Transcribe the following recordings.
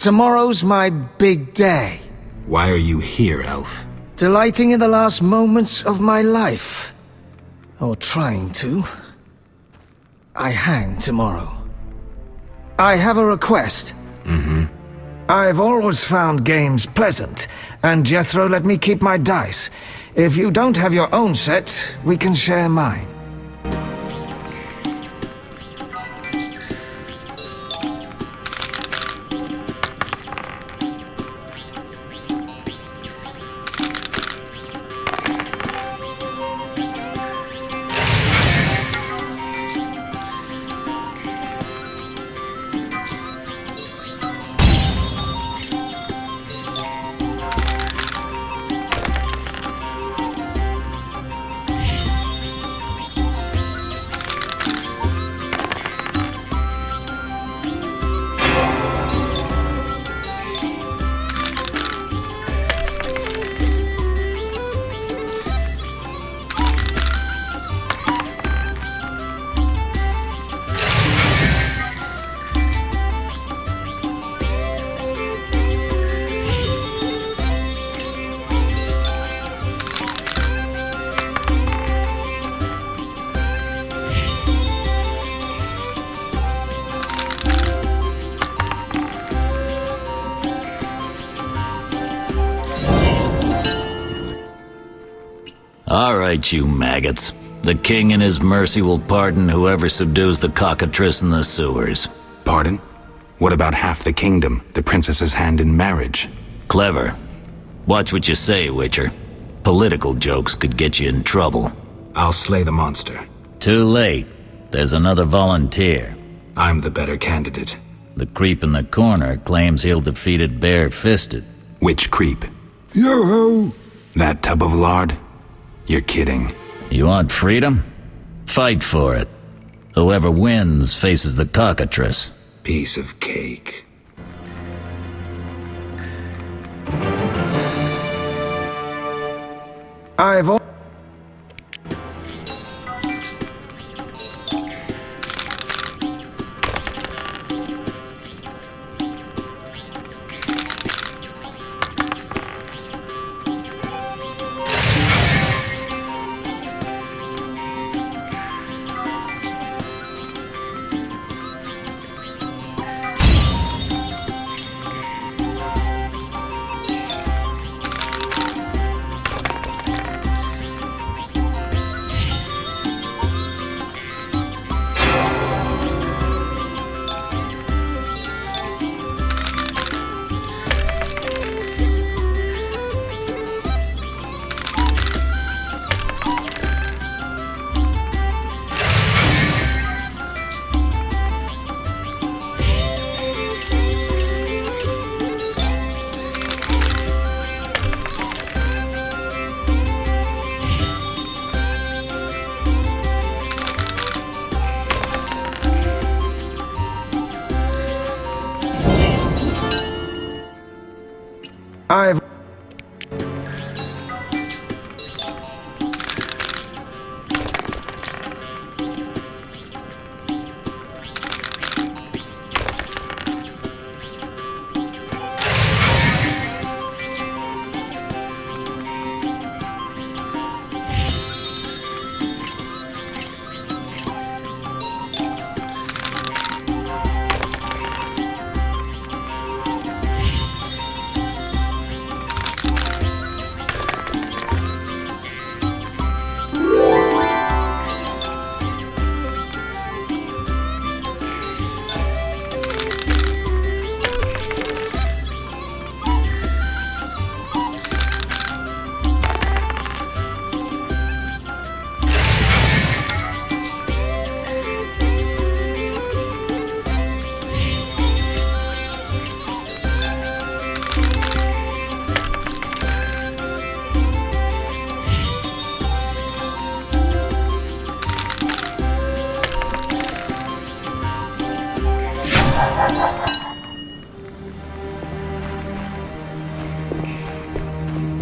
Tomorrow's my big day. Why are you here, elf? Delighting in the last moments of my life. Or trying to. I hang tomorrow. I have a request. I've always found games pleasant, and Jethro let me keep my dice. If you don't have your own set, we can share mine. All right, you maggots. The king in his mercy will pardon whoever subdues the cockatrice in the sewers. Pardon? What about half the kingdom, the princess's hand in marriage? Clever. Watch what you say, Witcher. Political jokes could get you in trouble. I'll slay the monster. Too late. There's another volunteer. I'm the better candidate. The creep in the corner claims he'll defeat it bare-fisted. Which creep? Yo-ho! That tub of lard? You're kidding. You want freedom? Fight for it. Whoever wins faces the cockatrice. Piece of cake. I've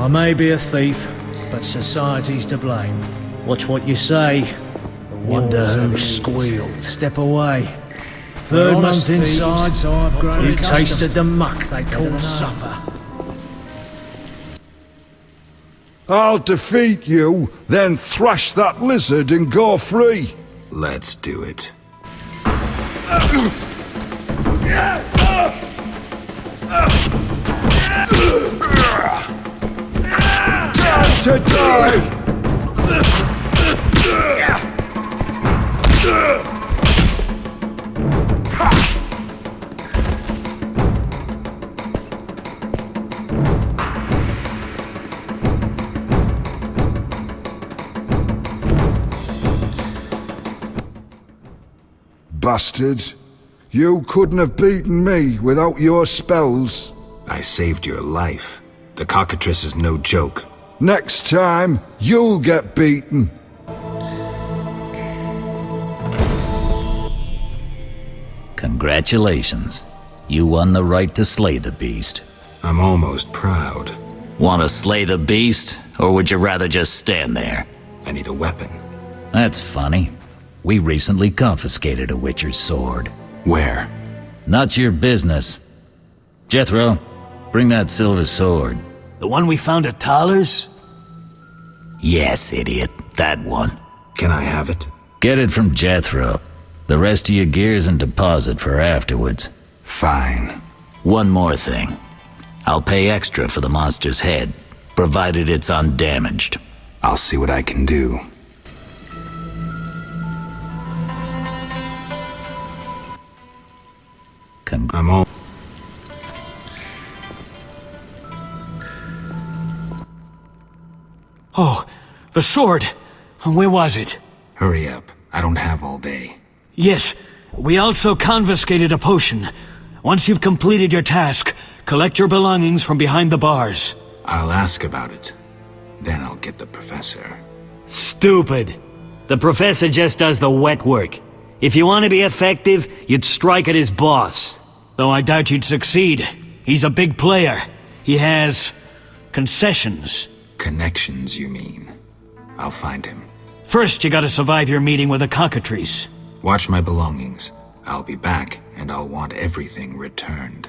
I may be a thief, but society's to blame. Watch what you say. I wonder who squealed. Step away. Third month inside, so I've grown. You tasted the muck they call supper. I'll defeat you, then thrash that lizard and go free. Let's do it. Time to die! Bastard. You couldn't have beaten me without your spells. I saved your life. The cockatrice is no joke. Next time, you'll get beaten. Congratulations. You won the right to slay the beast. I'm almost proud. Want to slay the beast, or would you rather just stand there? I need a weapon. That's funny. We recently confiscated a Witcher's sword. Where? Not your business. Jethro, bring that silver sword. The one we found at Thaler's? Yes, idiot. That one. Can I have it? Get it from Jethro. The rest of your gear's in deposit for afterwards. Fine. One more thing. I'll pay extra for the monster's head, provided it's undamaged. I'll see what I can do. I'm all... Oh, the sword. Where was it? Hurry up. I don't have all day. Yes, we also confiscated a potion. Once you've completed your task, collect your belongings from behind the bars. I'll ask about it. Then I'll get the professor. Stupid. The professor just does the wet work. If you want to be effective, you'd strike at his boss. Though I doubt you'd succeed. He's a big player. He has... concessions. Connections, you mean? I'll find him. First, you gotta survive your meeting with the cockatrice. Watch my belongings. I'll be back, and I'll want everything returned.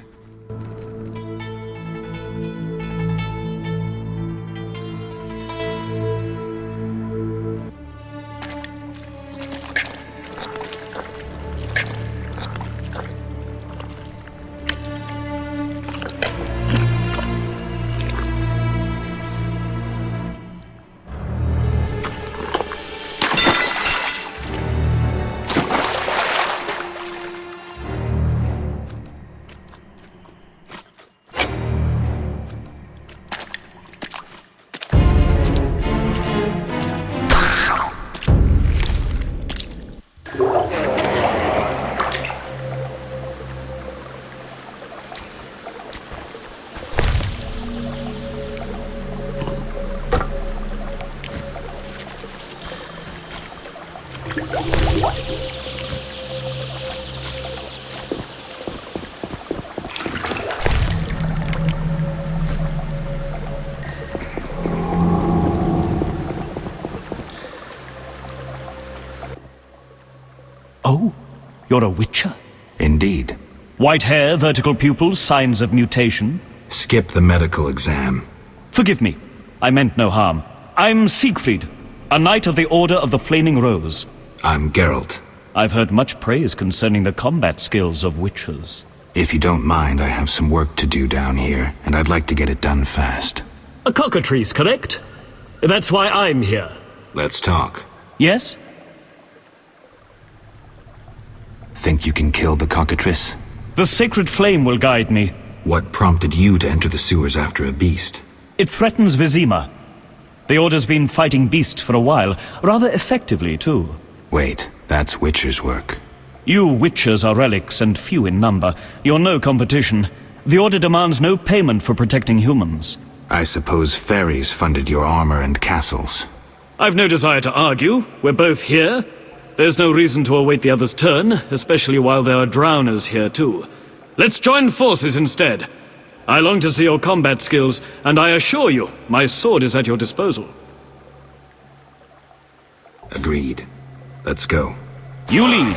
Oh, you're a witcher? Indeed. White hair, vertical pupils, signs of mutation? Skip the medical exam. Forgive me, I meant no harm. I'm Siegfried, a knight of the Order of the Flaming Rose. I'm Geralt. I've heard much praise concerning the combat skills of witchers. If you don't mind, I have some work to do down here, and I'd like to get it done fast. A cockatrice, correct? That's why I'm here. Let's talk. Yes? Think you can kill the cockatrice? The sacred flame will guide me. What prompted you to enter the sewers after a beast? It threatens Vizima. The Order's been fighting beasts for a while, rather effectively, too. Wait, that's Witcher's work. You witchers are relics and few in number. You're no competition. The Order demands no payment for protecting humans. I suppose fairies funded your armor and castles. I've no desire to argue. We're both here. There's no reason to await the other's turn, especially while there are drowners here too. Let's join forces instead. I long to see your combat skills, and I assure you, my sword is at your disposal. Agreed. Let's go. You lead.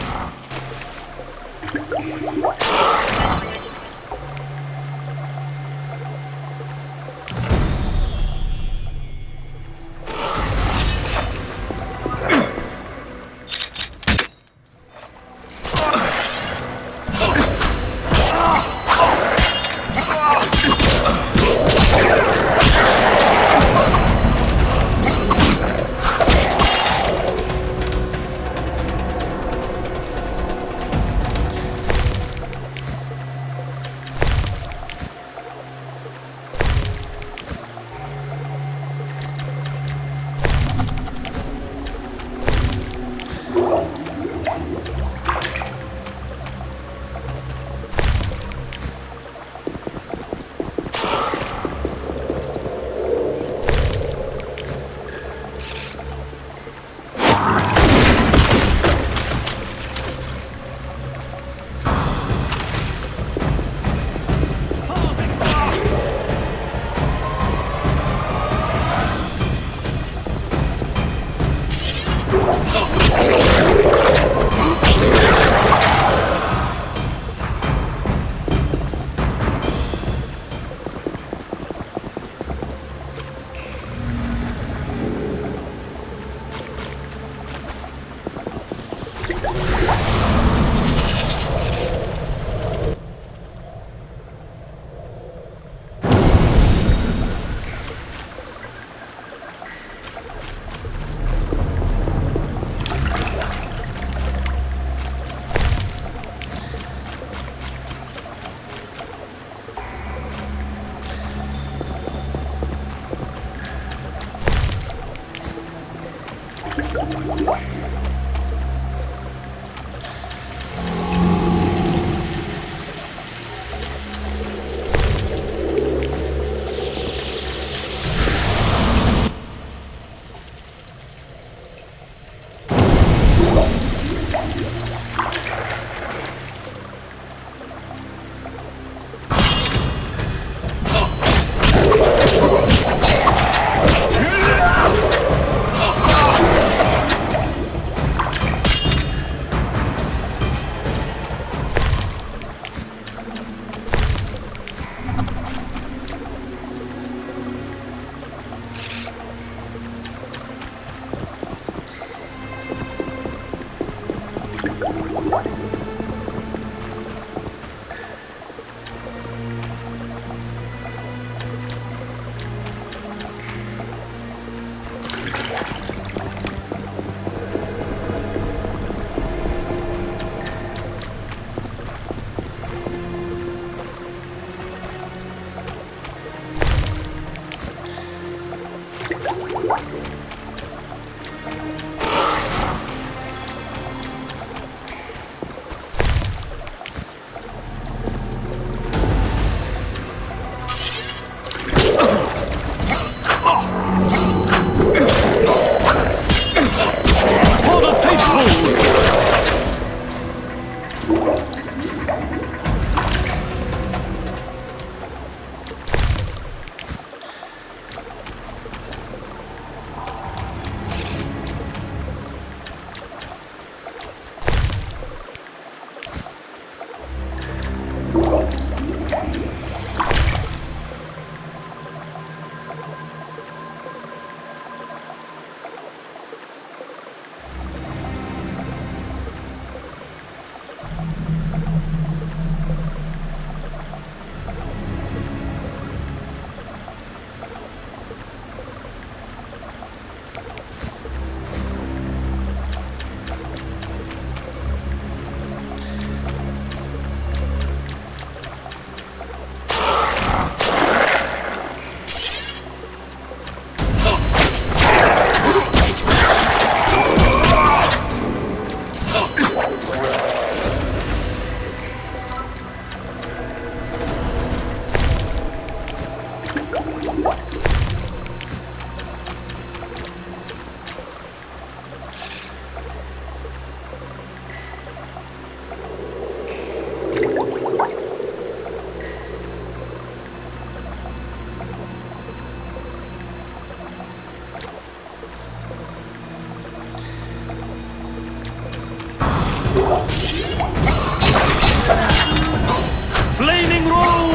Flaming Rose!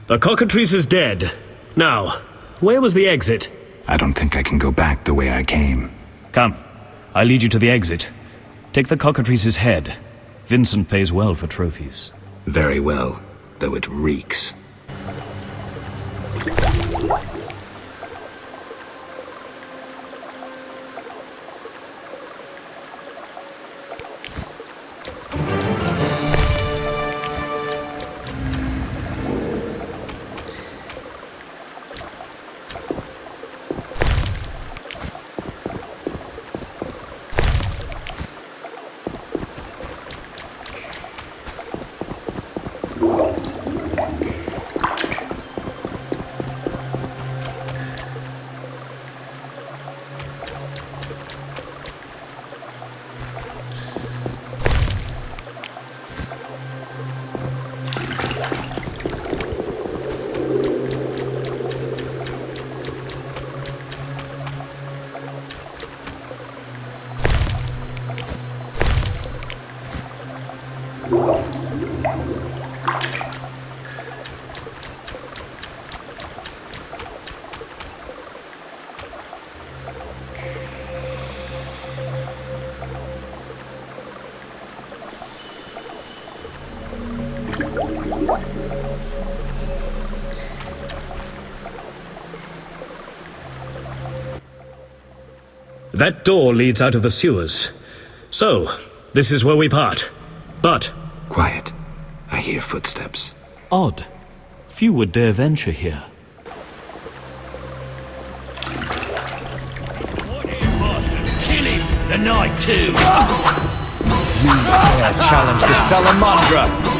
The cockatrice is dead. Now, where was the exit? I don't think I can go back the way I came. Come, I lead you to the exit. Take the cockatrice's head. Vincent pays well for trophies. Very well, though it reeks. That door leads out of the sewers. So, this is where we part. But... Quiet. I hear footsteps. odd. Few would dare venture here. Kill him! The night too! You dare challenge the Salamandra!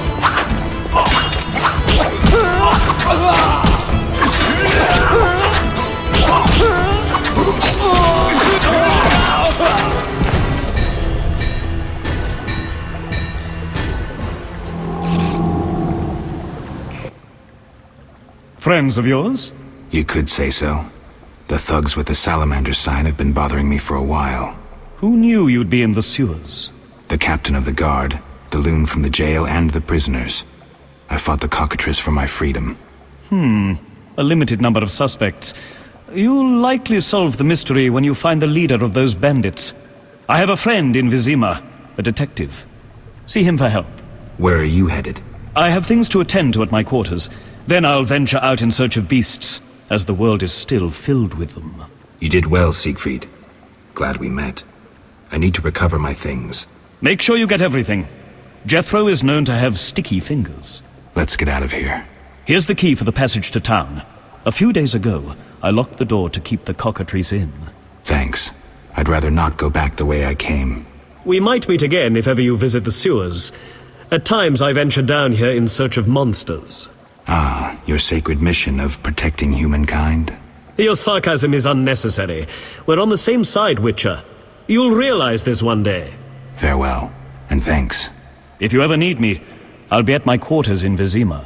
Friends of yours? You could say so. The thugs with the salamander sign have been bothering me for a while. Who knew you'd be in the sewers? The captain of the guard, the loon from the jail, and the prisoners. I fought the cockatrice for my freedom. A limited number of suspects. You'll likely solve the mystery when you find the leader of those bandits. I have a friend in Vizima, a detective. See him for help. Where are you headed? I have things to attend to at my quarters. Then I'll venture out in search of beasts, as the world is still filled with them. You did well, Siegfried. Glad we met. I need to recover my things. Make sure you get everything. Jethro is known to have sticky fingers. Let's get out of here. Here's the key for the passage to town. A few days ago, I locked the door to keep the cockatrice in. Thanks. I'd rather not go back the way I came. We might meet again if ever you visit the sewers. At times I venture down here in search of monsters. Ah, your sacred mission of protecting humankind? Your sarcasm is unnecessary. We're on the same side, Witcher. You'll realize this one day. Farewell, and thanks. If you ever need me, I'll be at my quarters in Vizima.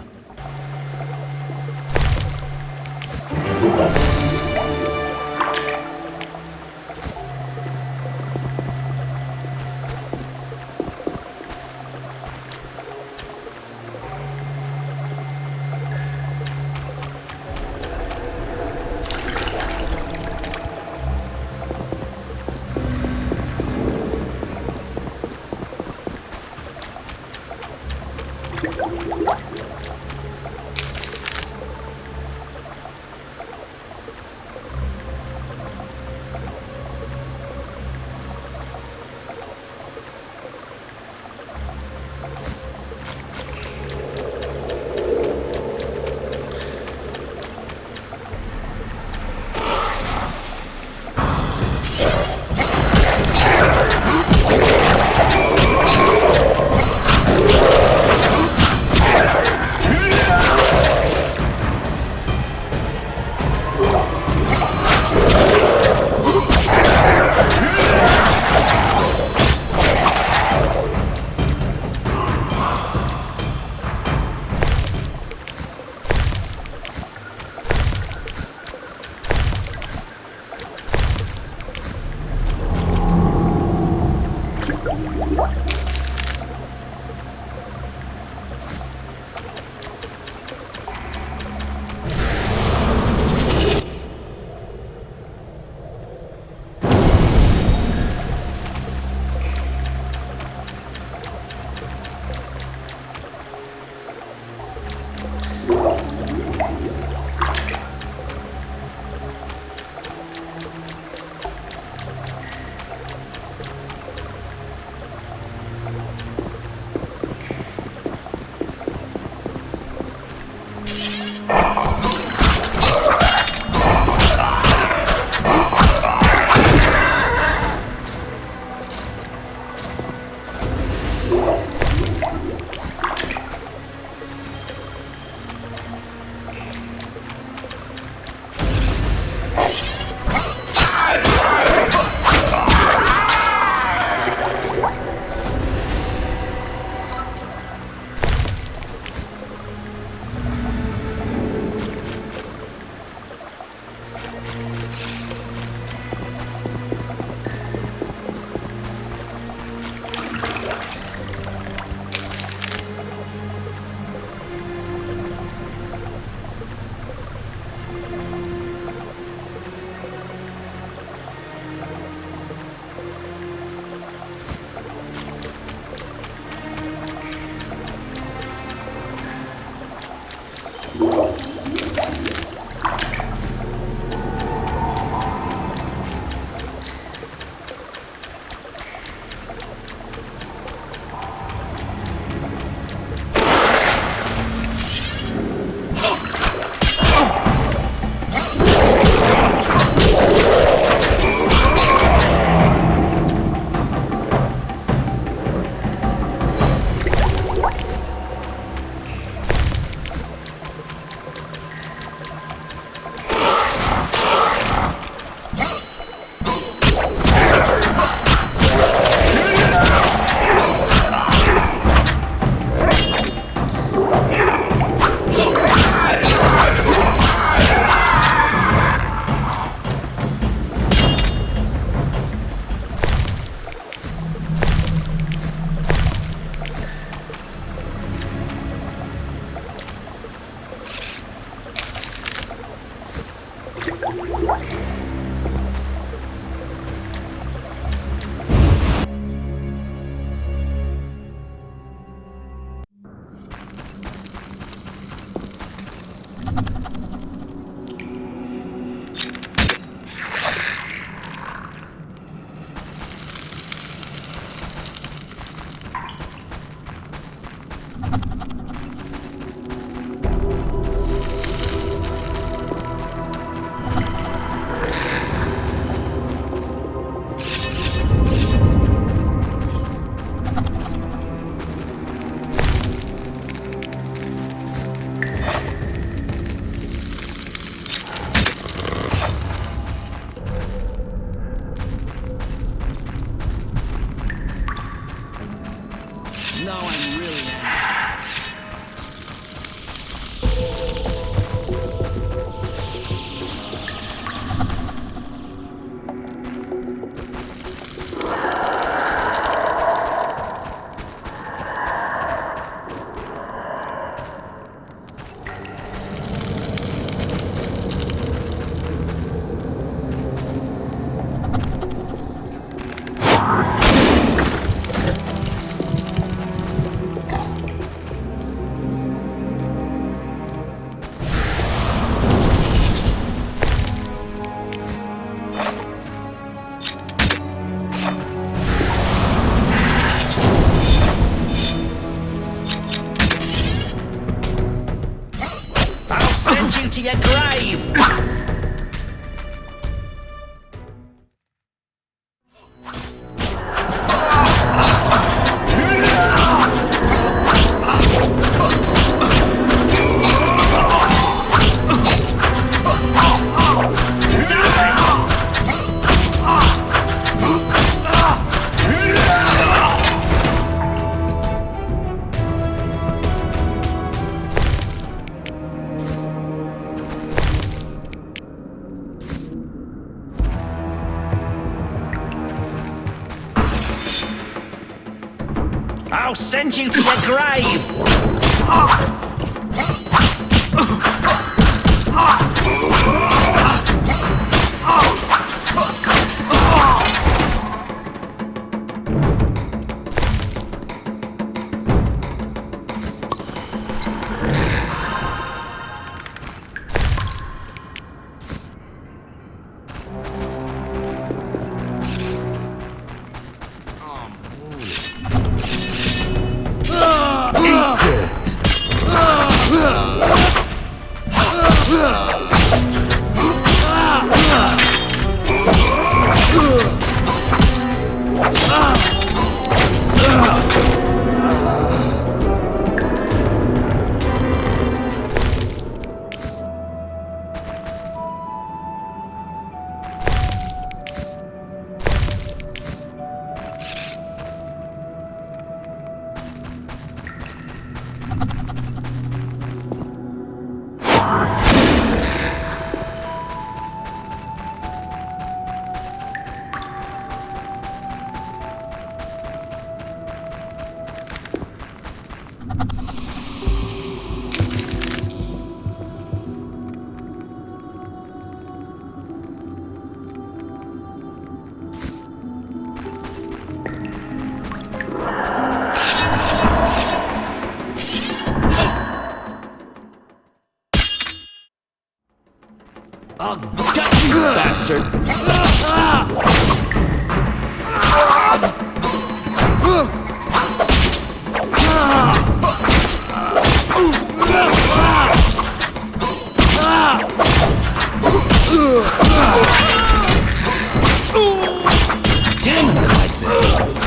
to your grave! I'll send you to your grave! I'll gut you, bastard! Damn it, I like this.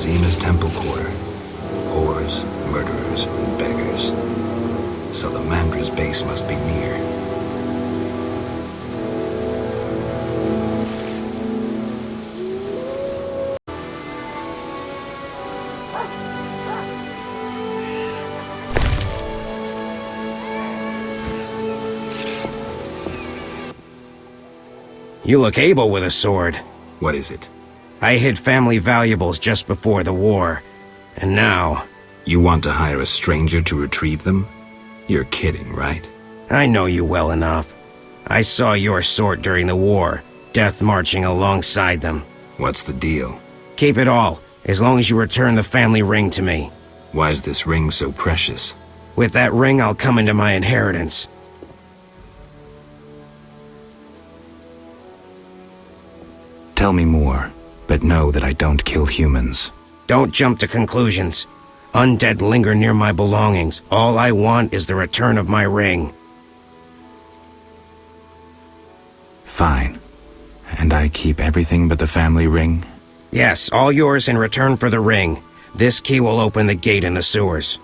same as Temple Quarter. Whores, murderers, and beggars. Salamandra's base must be near. You look able with a sword. What is it? I hid family valuables just before the war. And now... You want to hire a stranger to retrieve them? You're kidding, right? I know you well enough. I saw your sort during the war, death marching alongside them. What's the deal? Keep it all, as long as you return the family ring to me. Why is this ring so precious? With that ring, I'll come into my inheritance. Tell me more, but know that I don't kill humans. Don't jump to conclusions. Undead linger near my belongings. All I want is the return of my ring. Fine. And I keep everything but the family ring? Yes, all yours in return for the ring. This key will open the gate in the sewers.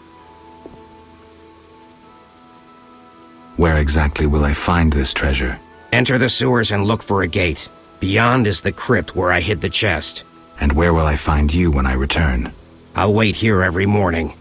Where exactly will I find this treasure? Enter the sewers and look for a gate. Beyond is the crypt where I hid the chest. And where will I find you when I return? I'll wait here every morning.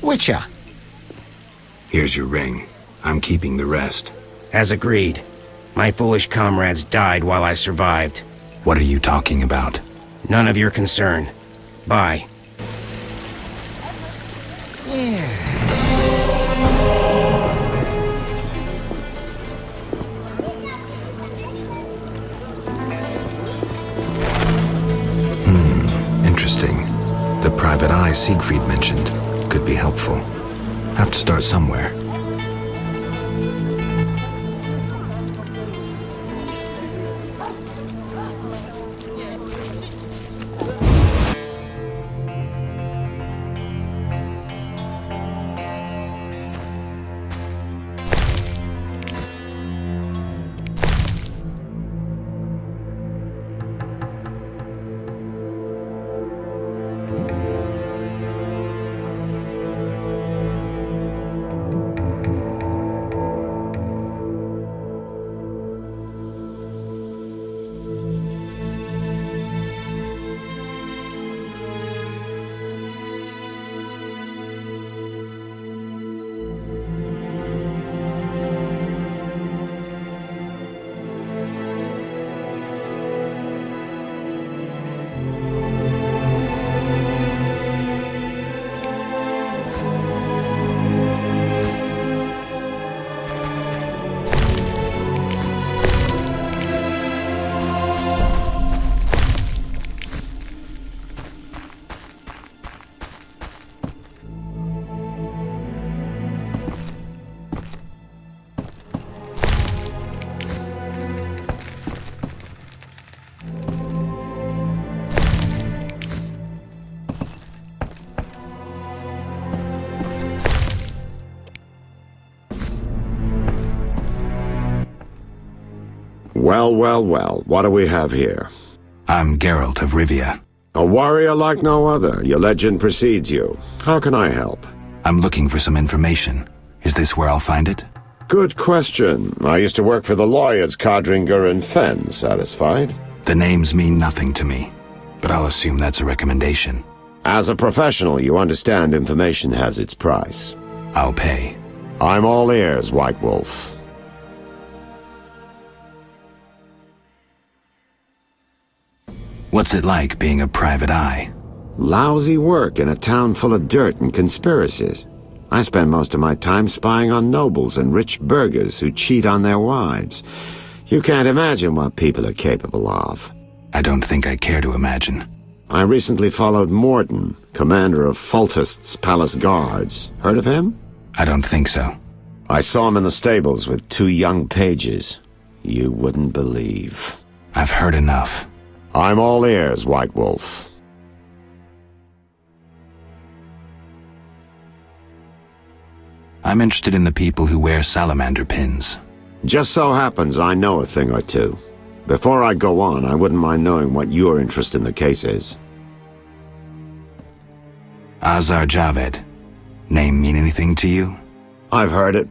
Witcher. Here's your ring. I'm keeping the rest. As agreed. My foolish comrades died while I survived. What are you talking about? None of your concern. Bye. Interesting. The private eye Siegfried mentioned could be helpful. Have to start somewhere. Well, well, well, what do we have here? I'm Geralt of Rivia. A warrior like no other. Your legend precedes you. How can I help? I'm looking for some information. Is this where I'll find it? Good question. I used to work for the lawyers Codringer and Fenn. Satisfied? The names mean nothing to me, but I'll assume that's a recommendation. As a professional, you understand information has its price. I'll pay. I'm all ears, White Wolf. What's it like being a private eye? Lousy work in a town full of dirt and conspiracies. I spend most of my time spying on nobles and rich burghers who cheat on their wives. You can't imagine what people are capable of. I don't think I care to imagine. I recently followed Morden, commander of Foltest's palace guards. Heard of him? I don't think so. I saw him in the stables with 2 young pages. You wouldn't believe. I've heard enough. I'm all ears, White Wolf. I'm interested in the people who wear salamander pins. Just so happens I know a thing or two. Before I go on, I wouldn't mind knowing what your interest in the case is. Azar Javed. Name mean anything to you? I've heard it.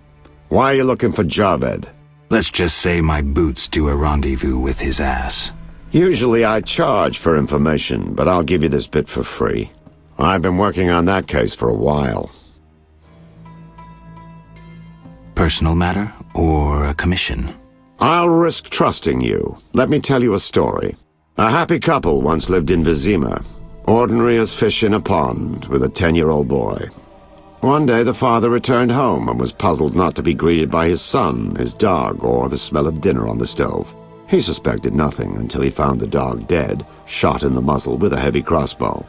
Why are you looking for Javed? Let's just say my boots do a rendezvous with his ass. Usually I charge for information, but I'll give you this bit for free. I've been working on that case for a while. Personal matter or a commission? I'll risk trusting you. Let me tell you a story. A happy couple once lived in Vizima, ordinary as fish in a pond, with a 10-year-old boy. One day the father returned home and was puzzled not to be greeted by his son, his dog, or the smell of dinner on the stove. He suspected nothing until he found the dog dead, shot in the muzzle with a heavy crossbow.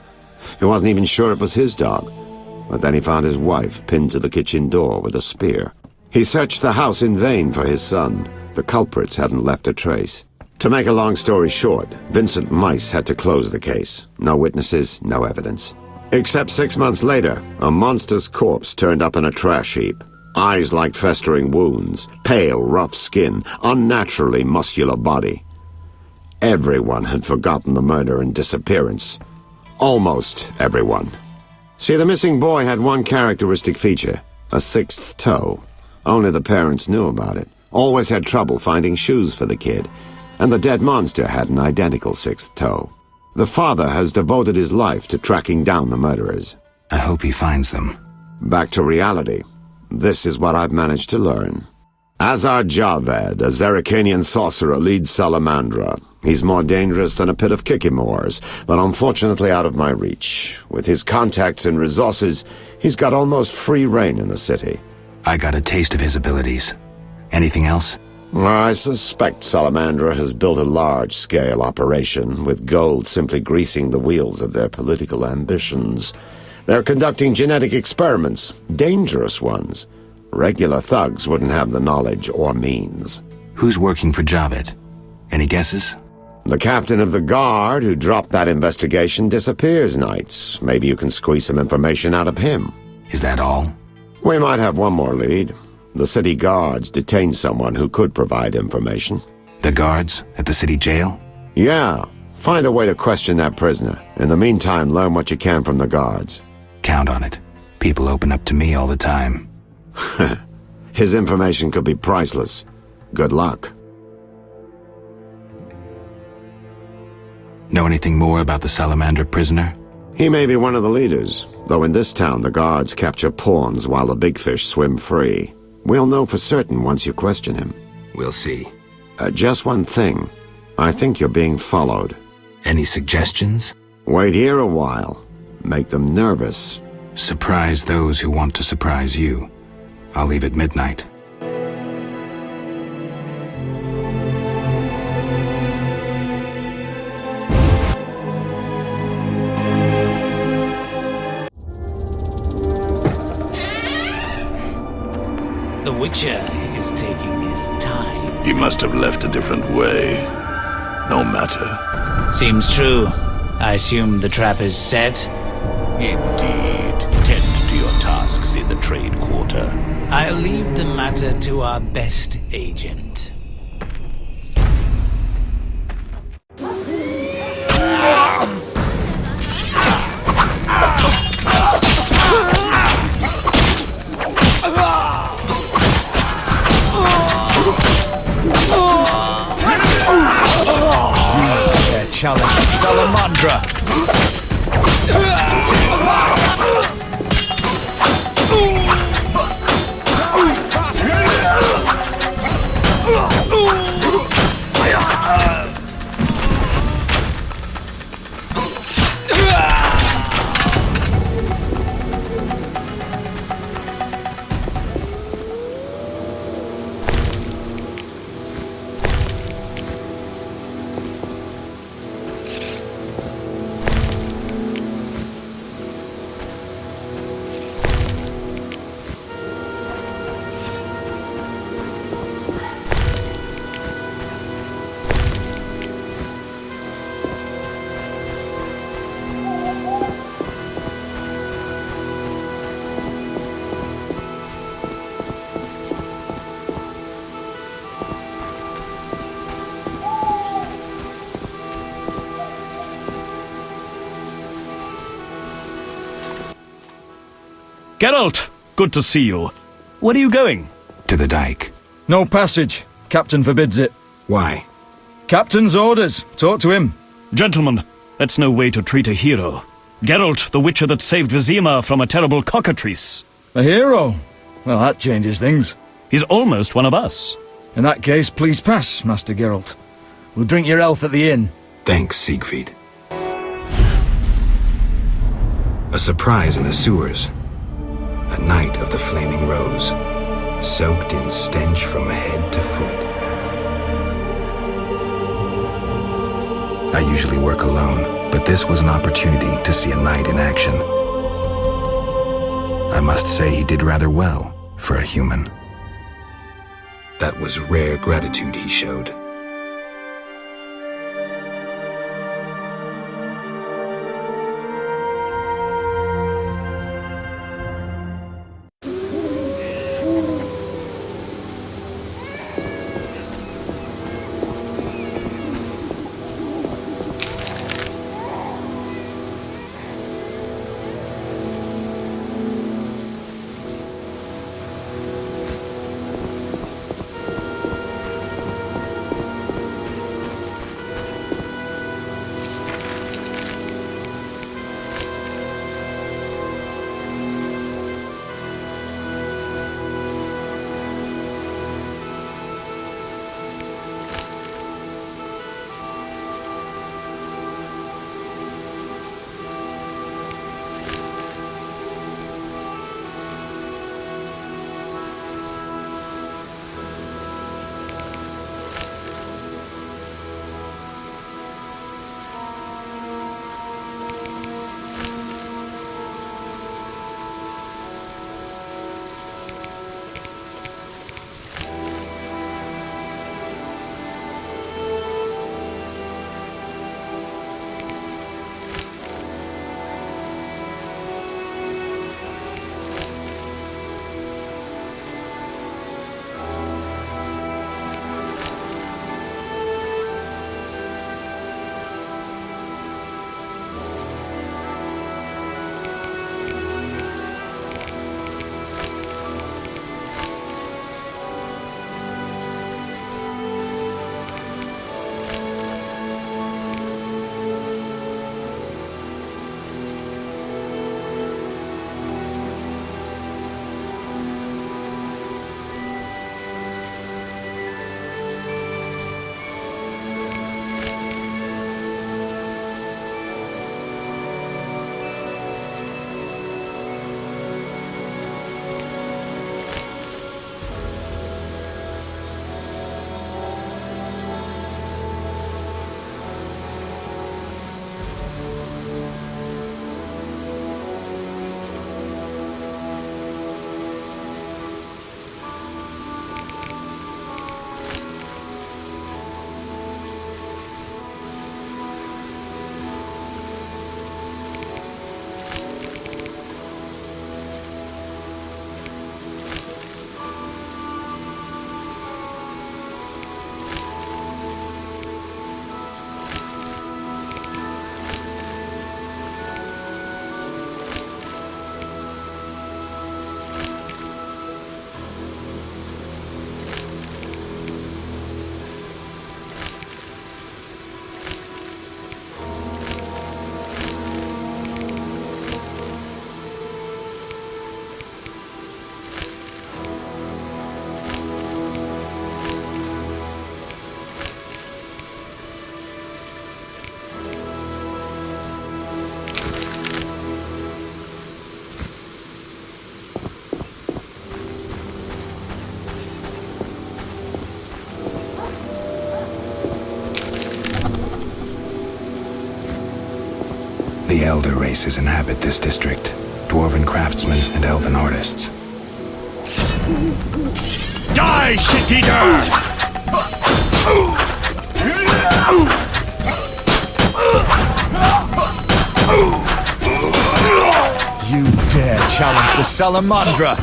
He wasn't even sure it was his dog, but then he found his wife pinned to the kitchen door with a spear. He searched the house in vain for his son. The culprits hadn't left a trace. To make a long story short, Vincent Mice had to close the case. No witnesses, no evidence. Except 6 months later, a monster's corpse turned up in a trash heap. Eyes like festering wounds, pale, rough skin, unnaturally muscular body. Everyone had forgotten the murder and disappearance. Almost everyone. See, the missing boy had one characteristic feature, a 6th toe. Only the parents knew about it. Always had trouble finding shoes for the kid. And the dead monster had an identical 6th toe. The father has devoted his life to tracking down the murderers. I hope he finds them. Back to reality. This is what I've managed to learn. Azar Javed, a Zerrikanian sorcerer, leads Salamandra. He's more dangerous than a pit of Kikimors, but unfortunately out of my reach. With his contacts and resources, he's got almost free reign in the city. I got a taste of his abilities. Anything else? I suspect Salamandra has built a large-scale operation, with gold simply greasing the wheels of their political ambitions. They're conducting genetic experiments, dangerous ones. Regular thugs wouldn't have the knowledge or means. Who's working for Javed? Any guesses? The captain of the guard who dropped that investigation disappears nights. Maybe you can squeeze some information out of him. Is that all? We might have one more lead. The city guards detained someone who could provide information. The guards at the city jail? Yeah. Find a way to question that prisoner. In the meantime, learn what you can from the guards. Count on it. People open up to me all the time. His information could be priceless. Good luck. Know anything more about the Salamander prisoner? He may be one of the leaders, though in this town the guards capture pawns while the big fish swim free. We'll know for certain once you question him. We'll see. Just one thing. I think you're being followed. Any suggestions? Wait here a while. Make them nervous. Surprise those who want to surprise you. I'll leave at midnight. The Witcher is taking his time. He must have left a different way. No matter. Seems true. I assume the trap is set. Indeed. Tend to your tasks in the trade quarter. I'll leave the matter to our best agent. Challenge Salamandra. Geralt, good to see you. Where are you going? To the dike. No passage. Captain forbids it. Why? Captain's orders. Talk to him. Gentlemen, that's no way to treat a hero. Geralt, the Witcher that saved Vizima from a terrible cockatrice. A hero? Well, that changes things. He's almost one of us. In that case, please pass, Master Geralt. We'll drink your health at the inn. Thanks, Siegfried. A surprise in the sewers. A night of the Flaming Rose, soaked in stench from head to foot. I usually work alone, but this was an opportunity to see a knight in action. I must say he did rather well for a human. That was rare gratitude he showed. elder races inhabit this district. Dwarven craftsmen and elven artists. Die, shit-eater! You dare challenge the Salamandra!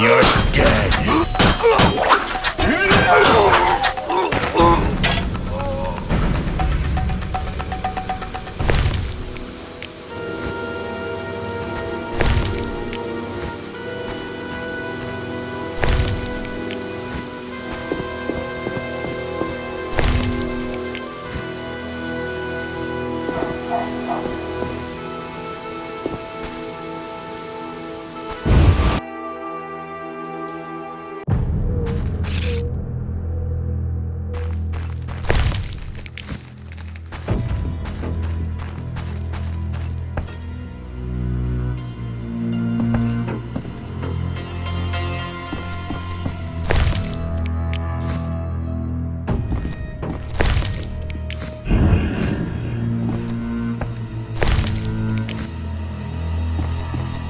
You're dead.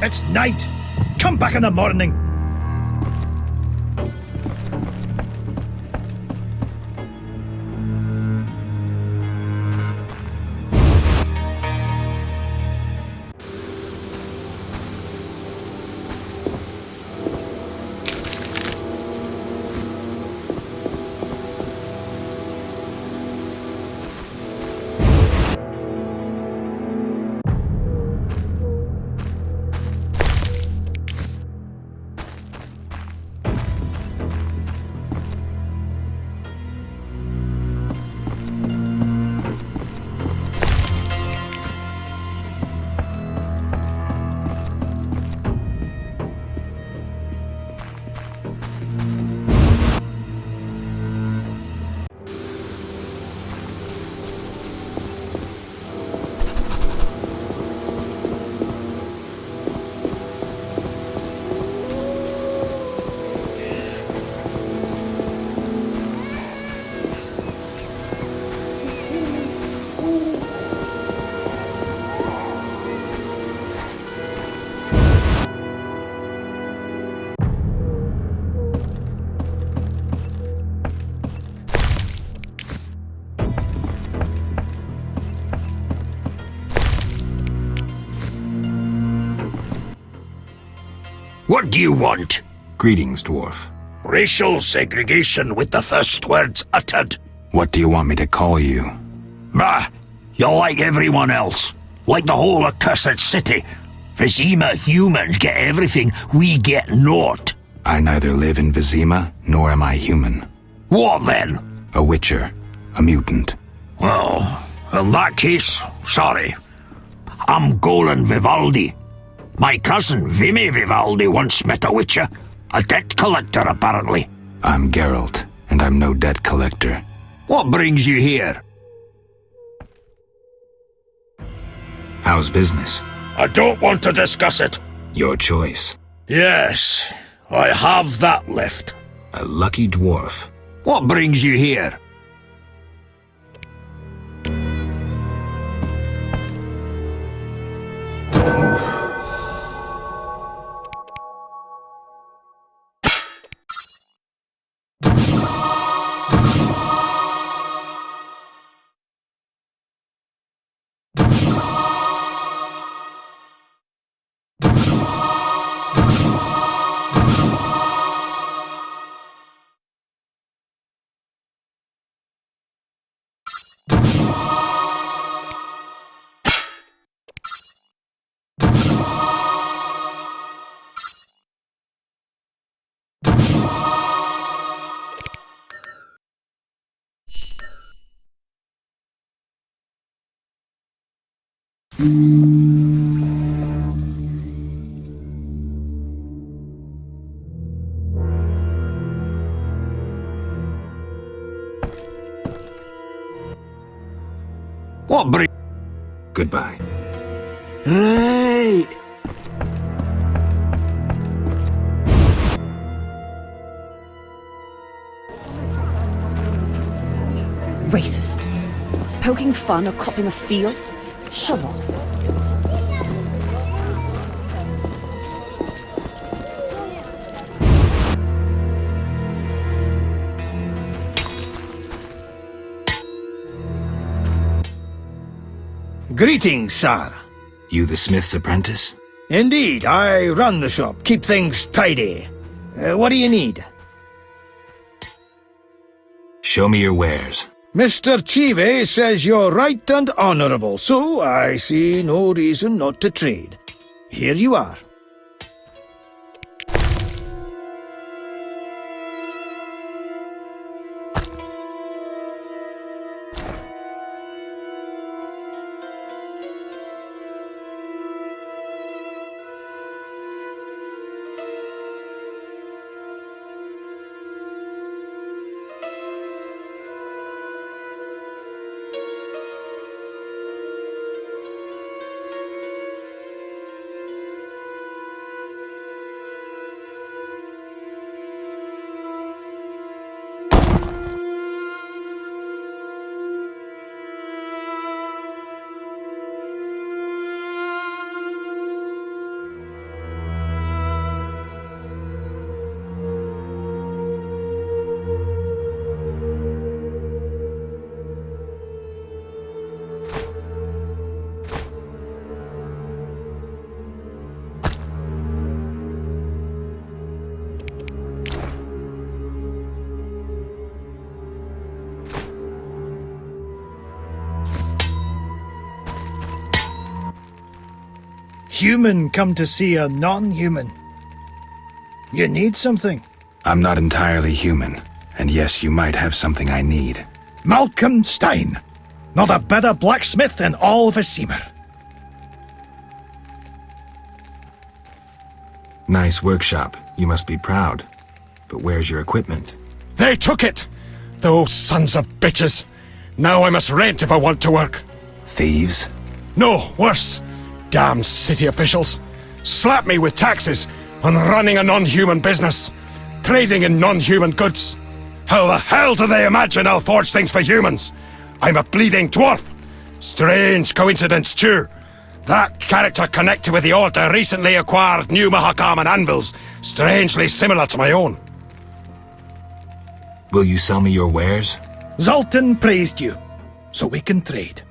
It's night! Come back in the morning! What do you want? Greetings, dwarf. Racial segregation with the first words uttered. What do you want me to call you? Bah! You're like everyone else. Like the whole accursed city. Vizima humans get everything, we get naught. I neither live in Vizima, nor am I human. What then? A witcher. A mutant. Well, in that case, sorry. I'm Golan Vivaldi. My cousin Vimy Vivaldi once met a witcher. A debt collector, apparently. I'm Geralt, and I'm no debt collector. What brings you here? How's business? I don't want to discuss it. Your choice. Yes, I have that left. A lucky dwarf. What brings you here? What bring? Goodbye. Right. Racist. Poking fun or copying a field? Shove off. Greetings, sir. You the smith's apprentice? Indeed, I run the shop, keep things tidy. What do you need? Show me your wares. Mr. Chive says you're right and honorable, so I see no reason not to trade. Here you are. Human come to see a non-human. You need something. I'm not entirely human, and yes, you might have something I need. Malcolm Stein. Not a better blacksmith in all Vizima. Nice workshop. You must be proud. But where's your equipment? They took it! Those sons of bitches! Now I must rent if I want to work. Thieves? No, worse. Damn city officials. Slap me with taxes on running a non-human business. Trading in non-human goods. How the hell do they imagine I'll forge things for humans? I'm a bleeding dwarf. Strange coincidence, too. That character connected with the Order recently acquired new Mahakaman anvils, strangely similar to my own. Will you sell me your wares? Zoltan praised you, so we can trade.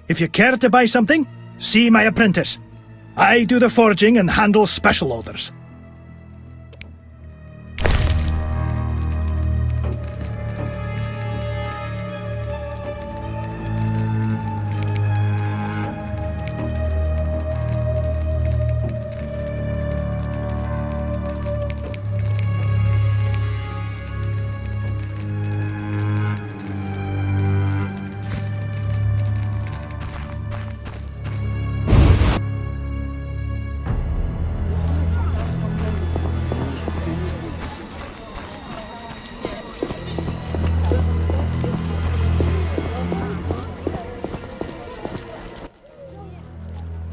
If you care to buy something, see my apprentice. I do the forging and handle special orders.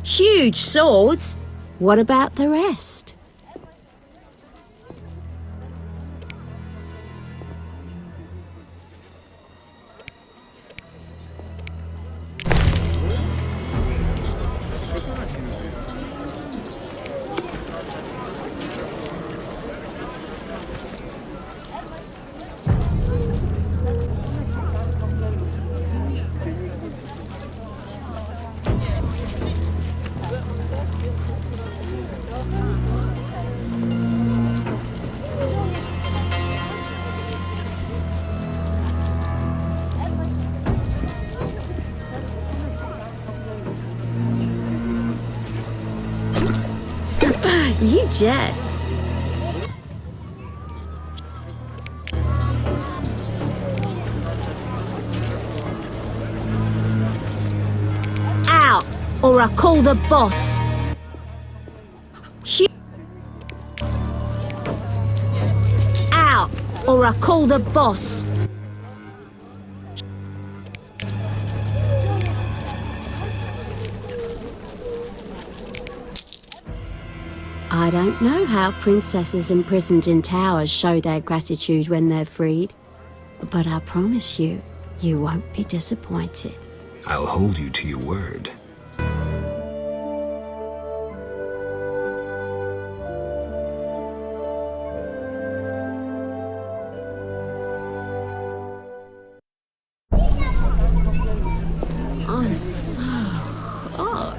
Huge swords? What about the rest? You jest. Out, or or I call the boss. Out, or I call the boss. I don't know how princesses imprisoned in towers show their gratitude when they're freed, but I promise you, you won't be disappointed. I'll hold you to your word. I'm so hot.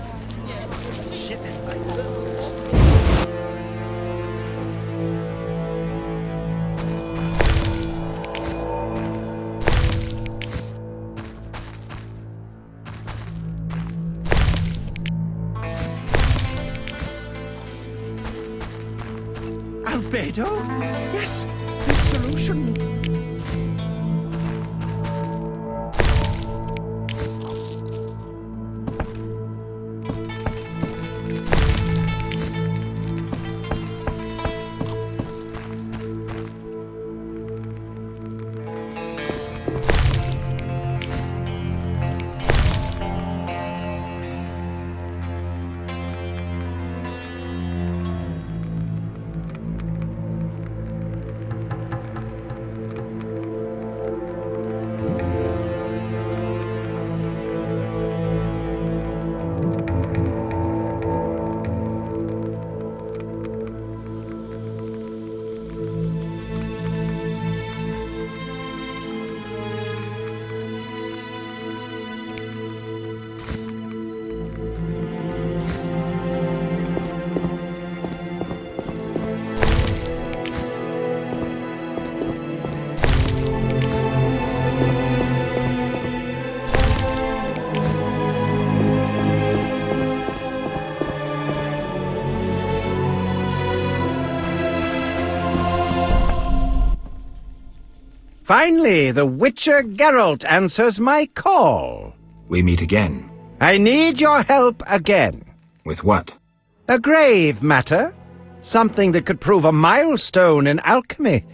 Albedo? Yes, the solution. Finally, the Witcher Geralt answers my call. We meet again. I need your help again. With what? A grave matter. Something that could prove a milestone in alchemy.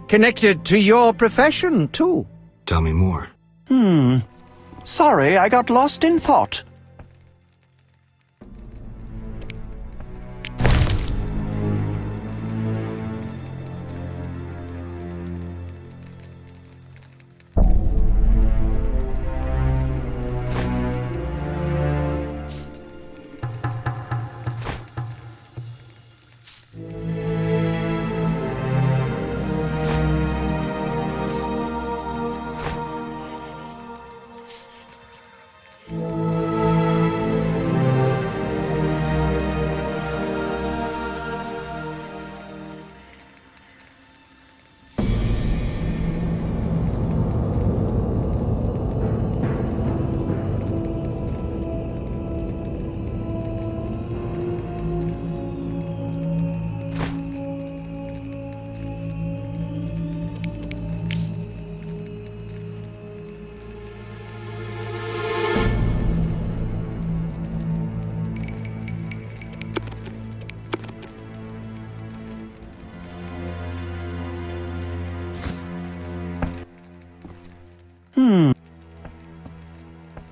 Connected to your profession, too. Tell me more. Sorry, I got lost in thought.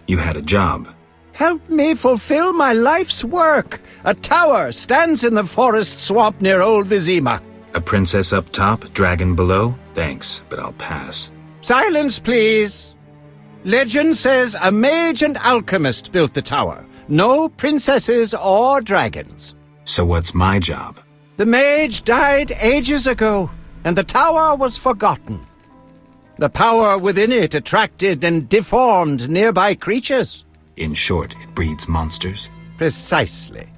You had a job. Help me fulfill my life's work. A tower stands in the forest swamp near Old Vizima. A princess up top, dragon below? Thanks, but I'll pass. Silence, please. Legend says a mage and alchemist built the tower. No princesses or dragons. So what's my job? The mage died ages ago, and the tower was forgotten. The power within it attracted and deformed nearby creatures. In short, it breeds monsters? Precisely.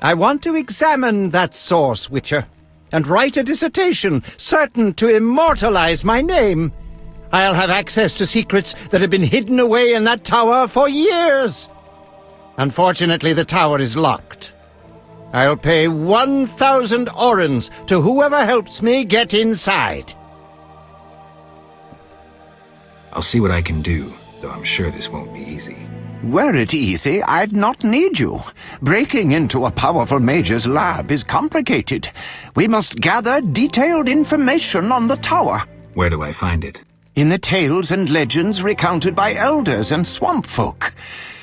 I want to examine that source, Witcher, and write a dissertation certain to immortalize my name. I'll have access to secrets that have been hidden away in that tower for years. Unfortunately, the tower is locked. I'll pay 1,000 orens to whoever helps me get inside. I'll see what I can do, though I'm sure this won't be easy. Were it easy, I'd not need you. Breaking into a powerful mage's lab is complicated. We must gather detailed information on the tower. Where do I find it? In the tales and legends recounted by elders and swamp folk.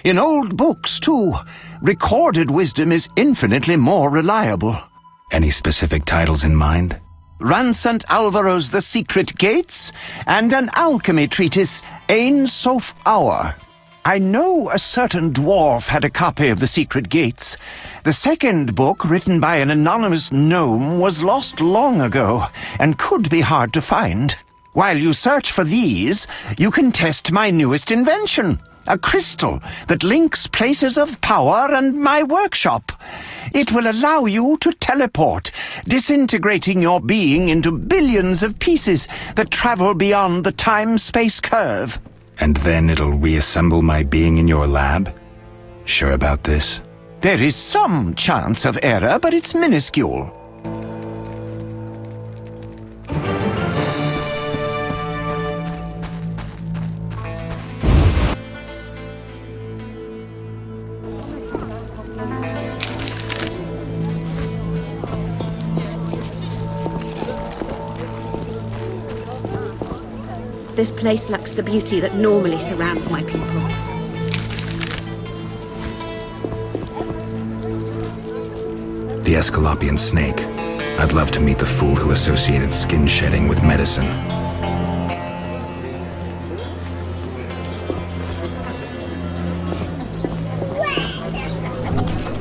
In old books, too. Recorded wisdom is infinitely more reliable. Any specific titles in mind? Ransant Alvaro's The Secret Gates, and an alchemy treatise, Ain Soph Hour. I know a certain dwarf had a copy of The Secret Gates. The second book, written by an anonymous gnome, was lost long ago, and could be hard to find. While you search for these, you can test my newest invention, a crystal that links places of power and my workshop. It will allow you to teleport, disintegrating your being into billions of pieces that travel beyond the time-space curve. And then it'll reassemble my being in your lab? Sure about this? There is some chance of error, but it's minuscule. This place lacks the beauty that normally surrounds my people. The Escalopian snake. I'd love to meet the fool who associated skin shedding with medicine.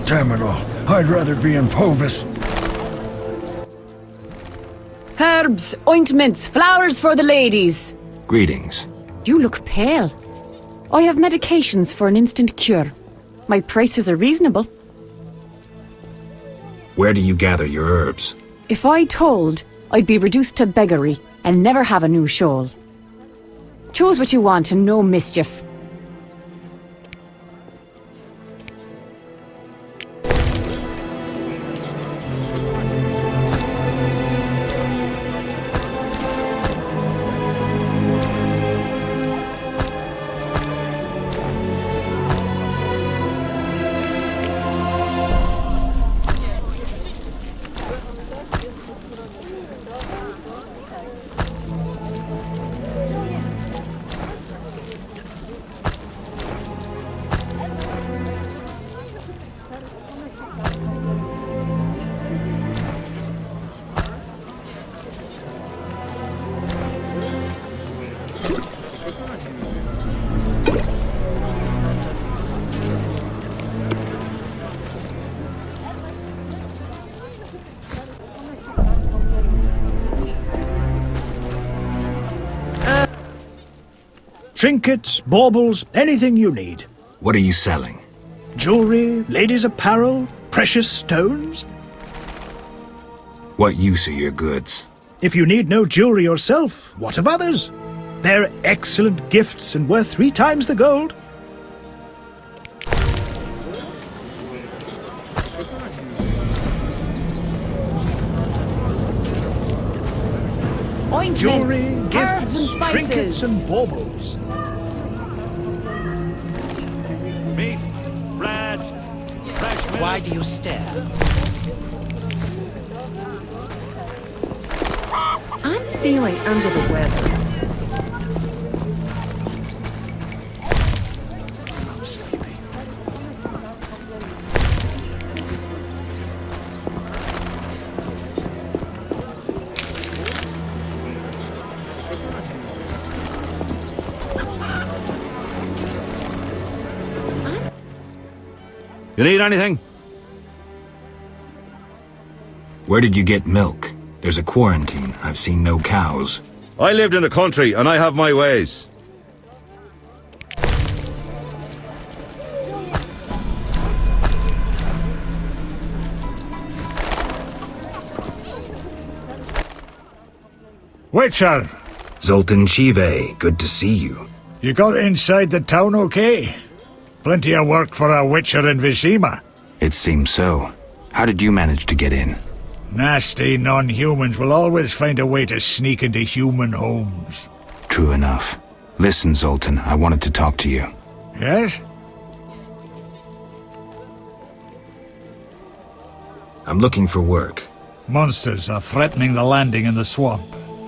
Damn it all. I'd rather be in Povis. Herbs, ointments, flowers for the ladies. Greetings. You look pale. I have medications for an instant cure. My prices are reasonable. Where do you gather your herbs? If I told, I'd be reduced to beggary and never have a new shawl. Choose what you want and no mischief. Trinkets, baubles, anything you need. What are you selling? Jewelry, ladies' apparel, precious stones. What use are your goods? If you need no jewelry yourself, what of others? They're excellent gifts and worth 3 times the gold. Ointments, Jewelry, herbs gifts, and spices. trinkets and baubles. Meat, bread, fresh milk. Why do you stare? I'm feeling under the weather. I'm sleepy. You need anything? Where did you get milk? There's a quarantine. I've seen no cows. I lived in the country and I have my ways. Witcher! Zoltan Chive, good to see you. You got inside the town okay? Plenty of work for a witcher in Vizima. It seems so. How did you manage to get in? Nasty non-humans will always find a way to sneak into human homes. True enough. Listen, Zoltan, I wanted to talk to you. Yes? I'm looking for work. Monsters are threatening the landing in the swamp.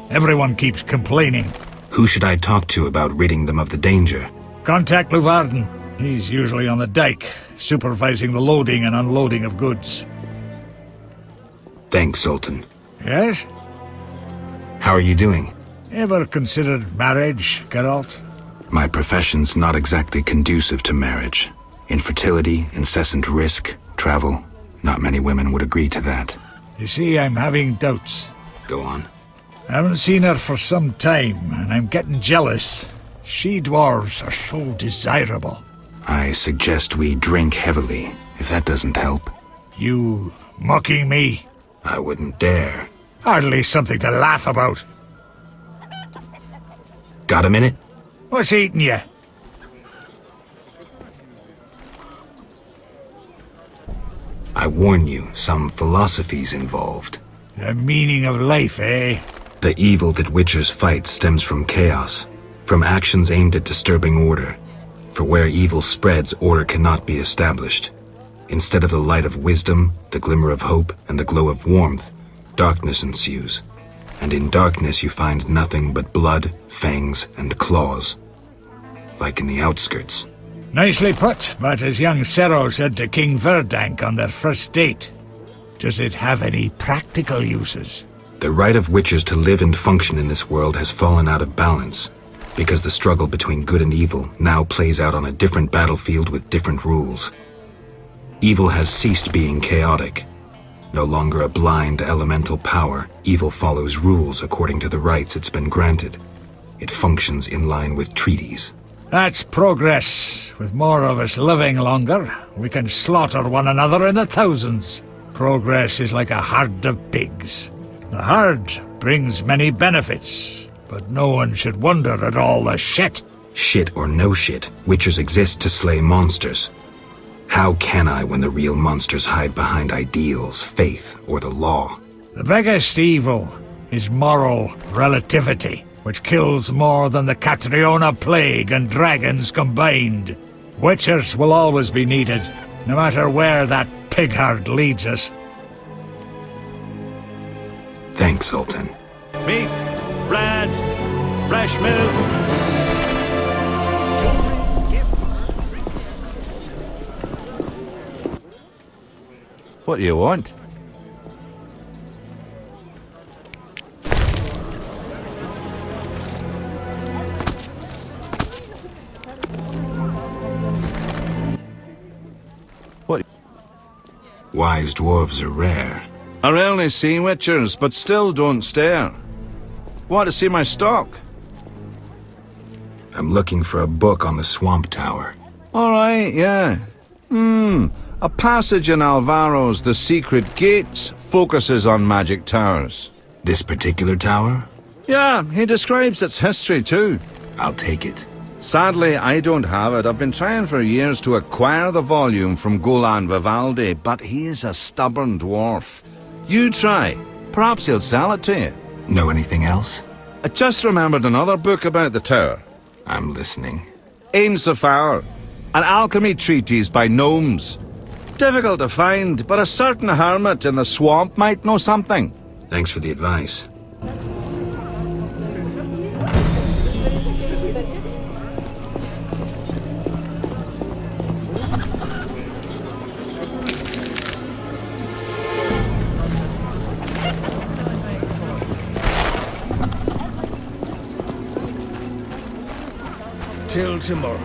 Everyone keeps complaining. Who should I talk to about ridding them of the danger? Contact Luvarden. He's usually on the dike, supervising the loading and unloading of goods. Thanks, Sultan. Yes? How are you doing? Ever considered marriage, Geralt? My profession's not exactly conducive to marriage. Infertility, incessant risk, travel. Not many women would agree to that. You see, I'm having doubts. Go on. I haven't seen her for some time, and I'm getting jealous. She-dwarves are so desirable. I suggest we drink heavily, if that doesn't help. You mocking me? I wouldn't dare. Hardly something to laugh about. Got a minute? What's eating you? I warn you, some philosophy's involved. The meaning of life, eh? The evil that witchers fight stems from chaos, from actions aimed at disturbing order. For where evil spreads, order cannot be established. Instead of the light of wisdom, the glimmer of hope, and the glow of warmth, darkness ensues. And in darkness you find nothing but blood, fangs, and claws. Like in the outskirts. Nicely put, but as young Sero said to King Verdank on their first date, does it have any practical uses? The right of witchers to live and function in this world has fallen out of balance, because the struggle between good and evil now plays out on a different battlefield with different rules. Evil has ceased being chaotic. No longer a blind elemental power, evil follows rules according to the rights it's been granted. It functions in line with treaties. That's progress. With more of us living longer, we can slaughter one another in the thousands. Progress is like a herd of pigs. The herd brings many benefits, but no one should wonder at all the shit. Shit or no shit, witchers exist to slay monsters. How can I when the real monsters hide behind ideals, faith, or the law? The biggest evil is moral relativity, which kills more than the Catriona plague and dragons combined. Witchers will always be needed, no matter where that pig herd leads us. Thanks, Sultan. Meat, bread, fresh milk. What do you want? What? Wise dwarves are rare. I rarely see witchers, but still don't stare. Want to see my stock? I'm looking for a book on the Swamp Tower. All right, yeah. A passage in Alvaro's The Secret Gates focuses on magic towers. This particular tower? Yeah, he describes its history too. I'll take it. Sadly, I don't have it. I've been trying for years to acquire the volume from Golan Vivaldi, but he is a stubborn dwarf. You try. Perhaps he'll sell it to you. Know anything else? I just remembered another book about the tower. I'm listening. Ain Safar, an alchemy treatise by gnomes. Difficult to find, but a certain hermit in the swamp might know something. Thanks for the advice. Till tomorrow.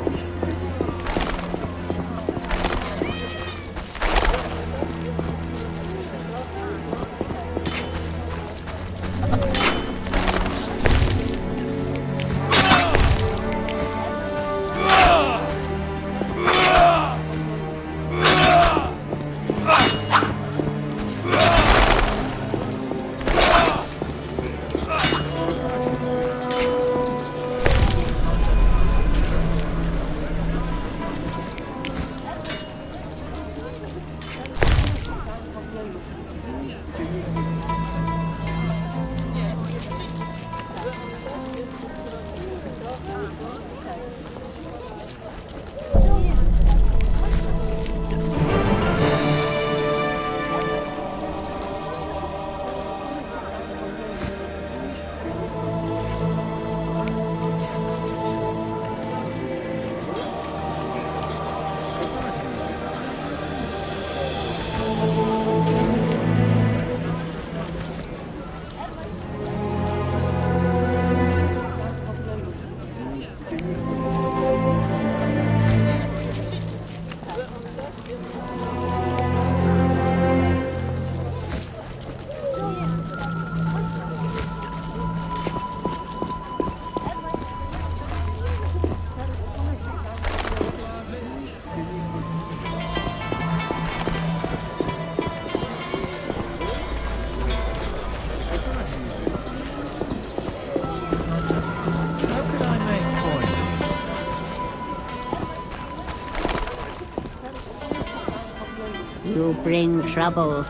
will bring trouble.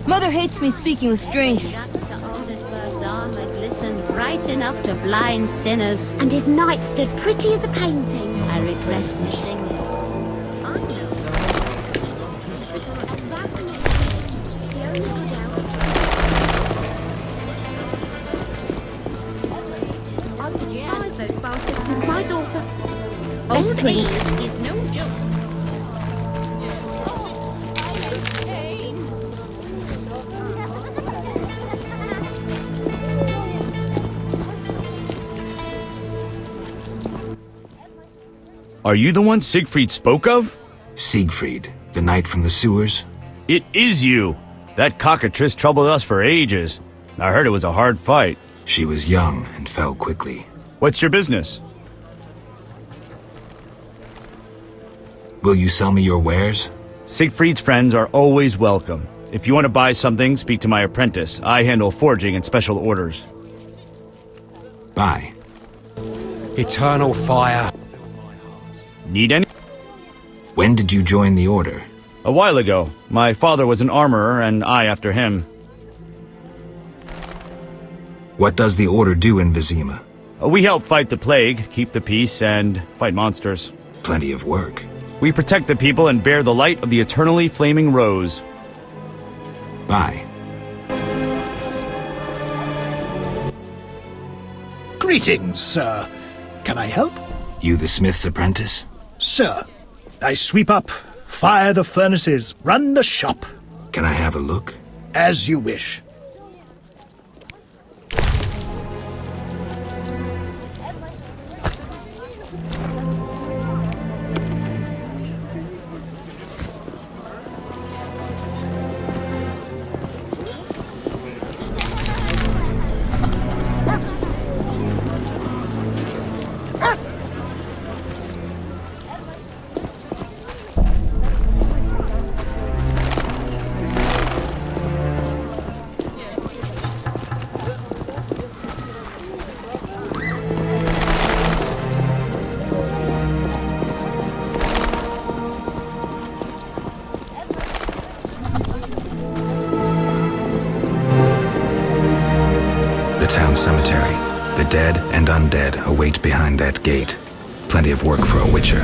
Mother hates me speaking with strangers. Oldesberg's armor glistened bright enough to blind sinners. And his knight stood pretty as a painting. I regret missing you. I've despised those bastards since my daughter. Old age is no joke. Are you the one Siegfried spoke of? Siegfried, the knight from the sewers? It is you! That cockatrice troubled us for ages. I heard it was a hard fight. She was young and fell quickly. What's your business? Will you sell me your wares? Siegfried's friends are always welcome. If you want to buy something, speak to my apprentice. I handle forging and special orders. Buy. Eternal fire. Need any? When did you join the order? A while ago. My father was an armorer, and I after him. What does the order do in Vizima? We help fight the plague, keep the peace, and fight monsters. Plenty of work. We protect the people and bear the light of the eternally flaming rose. Buy. Greetings, sir. Can I help? You the smith's apprentice? Sir, I sweep up, fire the furnaces, run the shop. Can I have a look? As you wish. Cemetery. The dead and undead await behind that gate. Plenty of work for a witcher.